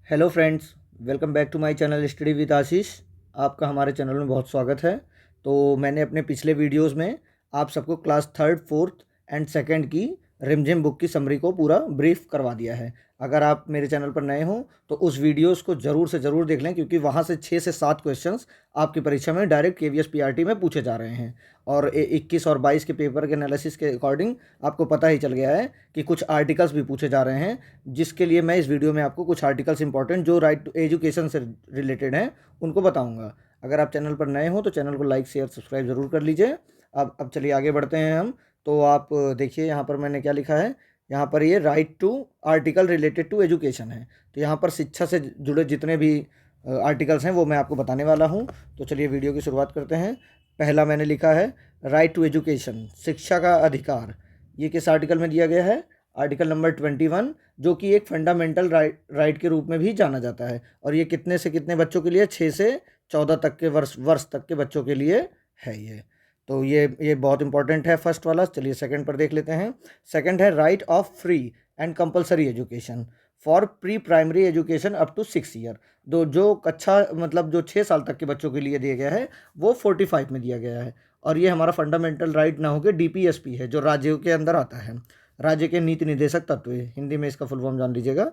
Hello friends, welcome back to my channel study with Ashish. आपका हमारे channel में बहुत स्वागत है। तो मैंने अपने पिछले वीडियोस में आप सबको class third, fourth and second की रिमझिम बुक की समरी को पूरा ब्रीफ करवा दिया है। अगर आप मेरे चैनल पर नए हों तो उस वीडियोस को ज़रूर से ज़रूर देख लें, क्योंकि वहाँ से 6 से 7 क्वेश्चंस आपकी परीक्षा में डायरेक्ट केवीएस पीआरटी में पूछे जा रहे हैं। और 21 और 22 के पेपर के एनालिसिस के अकॉर्डिंग आपको पता ही चल गया है कि कुछ आर्टिकल्स भी पूछे जा रहे हैं, जिसके लिए मैं इस वीडियो में आपको कुछ आर्टिकल्स इंपॉर्टेंट जो राइट टू एजुकेशन से रिलेटेड हैं उनको बताऊंगा। अगर आप चैनल पर नए हो तो चैनल को लाइक शेयर सब्सक्राइब ज़रूर कर लीजिए। अब चलिए आगे बढ़ते हैं हम। तो आप देखिए यहाँ पर मैंने क्या लिखा है। यहाँ पर ये right to article related to education है। तो यहाँ पर शिक्षा से जुड़े जितने भी आर्टिकल्स हैं वो मैं आपको बताने वाला हूँ। तो चलिए वीडियो की शुरुआत करते हैं। पहला मैंने लिखा है राइट टू एजुकेशन, शिक्षा का अधिकार। ये किस आर्टिकल में दिया गया है? आर्टिकल नंबर 21, जो कि एक फंडामेंटल राइट के रूप में भी जाना जाता है। और ये कितने से कितने बच्चों के लिए? 6 से 14 तक के वर्ष तक के बच्चों के लिए है ये। तो ये बहुत इंपॉर्टेंट है फर्स्ट वाला। चलिए सेकंड पर देख लेते हैं। सेकंड है right of free and compulsory education for pre primary education up to 6 year. जो कक्षा मतलब जो 6 साल तक के बच्चों के लिए दिया गया है वो 45 में दिया गया है। और ये हमारा फंडामेंटल राइट ना होकर डीपीएसपी है, जो राज्यों के अंदर आता है। राज्य के नीति निर्देशक तत्व, हिंदी में इसका फुल फॉर्म जान लीजिएगा।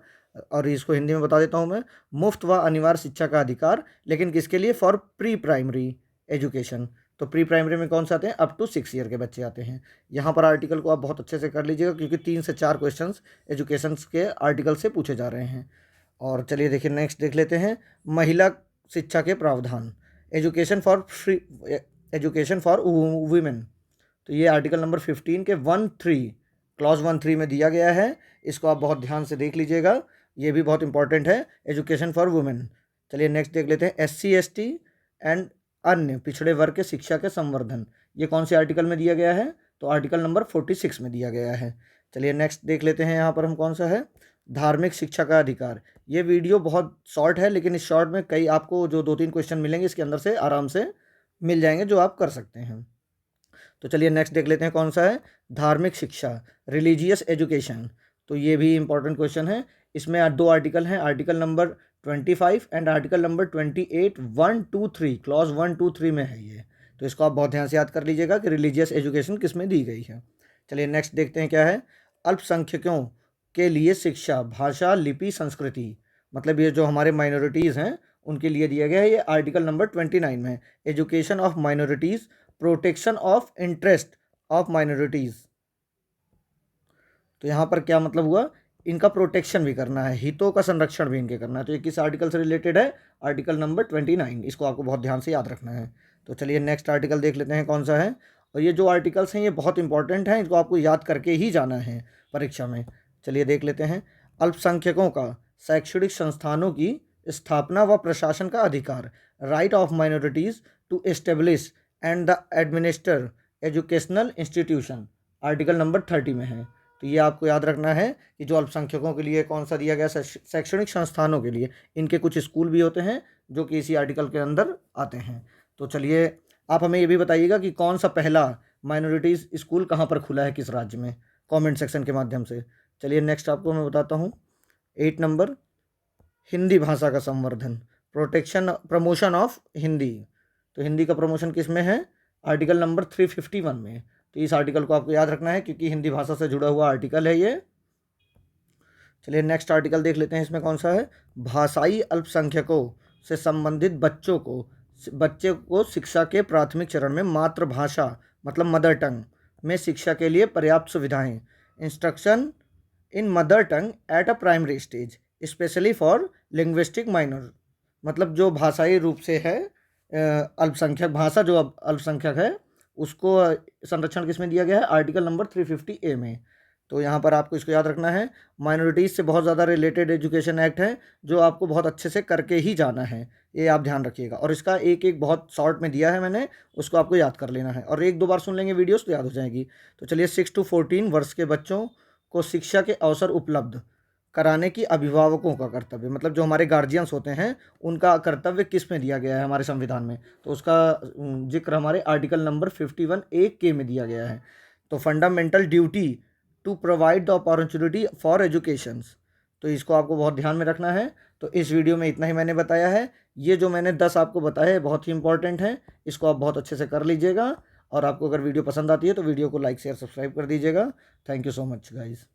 और इसको हिंदी में बता देता हूँ मैं। मुफ्त व अनिवार्य शिक्षा का अधिकार, लेकिन किसके लिए? For pre primary education. तो प्री प्राइमरी में कौन से आते हैं? अप टू 6 ईयर के बच्चे आते हैं। यहाँ पर आर्टिकल को आप बहुत अच्छे से कर लीजिएगा, क्योंकि 3 से 4 क्वेश्चंस एजुकेशन के आर्टिकल से पूछे जा रहे हैं। और चलिए देखिए नेक्स्ट देख लेते हैं। महिला शिक्षा के प्रावधान, education for free, education for women. तो ये आर्टिकल नंबर 15 के 1(3) क्लॉज 1(3) में दिया गया है। इसको आप बहुत ध्यान से देख लीजिएगा, ये भी बहुत इंपॉर्टेंट है, एजुकेशन फॉर वुमेन। चलिए नेक्स्ट देख लेते हैं। SC ST एंड अन्य पिछड़े वर्ग के शिक्षा के संवर्धन, ये कौन से आर्टिकल में दिया गया है? तो आर्टिकल नंबर 46 में दिया गया है। चलिए नेक्स्ट देख लेते हैं। यहाँ पर हम कौन सा है? धार्मिक शिक्षा का अधिकार। ये वीडियो बहुत शॉर्ट है, लेकिन इस शॉर्ट में कई आपको जो 2-3 क्वेश्चन मिलेंगे इसके अंदर से आराम से मिल जाएंगे, जो आप कर सकते हैं। तो चलिए नेक्स्ट देख लेते हैं कौन सा है। धार्मिक शिक्षा, रिलीजियस एजुकेशन। तो ये भी इंपॉर्टेंट क्वेश्चन है। इसमें 2 आर्टिकल हैं, article number 25 and article number 28, 1, 2, 3, clause 1, 2, 3 में है ये। तो इसको आप बहुत ध्यान से याद कर लीजिएगा कि रिलीजियस एजुकेशन किस में दी गई है। चलिए नेक्स्ट देखते हैं क्या है। अल्पसंख्यकों के लिए शिक्षा, भाषा, लिपि, संस्कृति। मतलब ये जो हमारे माइनॉरिटीज़ हैं उनके लिए दिया गया है। ये आर्टिकल नंबर 29 में है। Education of minorities, protection of interest of minorities. तो यहाँ पर क्या मतलब हुआ? इनका प्रोटेक्शन भी करना है, हितों का संरक्षण भी इनके करना है। तो ये किस आर्टिकल से रिलेटेड है? Article number 29। इसको आपको बहुत ध्यान से याद रखना है। तो चलिए नेक्स्ट आर्टिकल देख लेते हैं कौन सा है। और ये जो आर्टिकल्स हैं ये बहुत इंपॉर्टेंट हैं, इनको आपको याद करके ही जाना है परीक्षा में। चलिए देख लेते हैं। अल्पसंख्यकों का शैक्षणिक संस्थानों की स्थापना व प्रशासन का अधिकार, right of minorities to establish and the administer educational institution, article number 30 में है। तो ये आपको याद रखना है कि जो अल्पसंख्यकों के लिए कौन सा दिया गया, शैक्षणिक संस्थानों के लिए इनके कुछ स्कूल भी होते हैं जो कि इसी आर्टिकल के अंदर आते हैं। तो चलिए आप हमें ये भी बताइएगा कि कौन सा पहला माइनॉरिटीज़ स्कूल कहाँ पर खुला है, किस राज्य में, कमेंट सेक्शन के माध्यम से। चलिए नेक्स्ट आपको मैं बताता हूँ। 8 नंबर, हिंदी भाषा का संवर्धन, प्रोटेक्शन प्रमोशन ऑफ हिंदी। तो हिंदी का प्रमोशन किस में है? आर्टिकल नंबर 351 में। तो इस आर्टिकल को आपको याद रखना है, क्योंकि हिंदी भाषा से जुड़ा हुआ आर्टिकल है ये। चलिए नेक्स्ट आर्टिकल देख लेते हैं। इसमें कौन सा है? भाषाई अल्पसंख्यकों से संबंधित बच्चे को शिक्षा के प्राथमिक चरण में मातृभाषा मतलब मदर टंग में शिक्षा के लिए पर्याप्त सुविधाएं, instruction in mother tongue at a primary stage specially for linguistic minor. मतलब जो भाषाई रूप से है अल्पसंख्यक भाषा, जो अब अल्पसंख्यक है उसको संरक्षण किस में दिया गया है? आर्टिकल नंबर 350A में। तो यहाँ पर आपको इसको याद रखना है। माइनॉरिटीज़ से बहुत ज़्यादा रिलेटेड एजुकेशन एक्ट है, जो आपको बहुत अच्छे से करके ही जाना है, ये आप ध्यान रखिएगा। और इसका एक एक बहुत शॉर्ट में दिया है मैंने, उसको आपको याद कर लेना है। और 1-2 बार सुन लेंगे वीडियोस तो याद हो जाएगी। तो चलिए 6 to 14 वर्ष के बच्चों को शिक्षा के अवसर उपलब्ध कराने की अभिभावकों का कर्तव्य, मतलब जो हमारे गार्जियंस होते हैं उनका कर्तव्य किस में दिया गया है हमारे संविधान में? तो उसका जिक्र हमारे आर्टिकल नंबर 51A में दिया गया है। तो fundamental duty to provide the opportunity for education. तो तो इसको आपको बहुत ध्यान में रखना है। तो इस वीडियो में इतना ही मैंने बताया है। ये जो मैंने 10 आपको बताया है बहुत ही इंपॉर्टेंट है, इसको आप बहुत अच्छे से कर लीजिएगा। और आपको अगर वीडियो पसंद आती है तो वीडियो को लाइक शेयर सब्सक्राइब कर दीजिएगा। Thank you so much guys.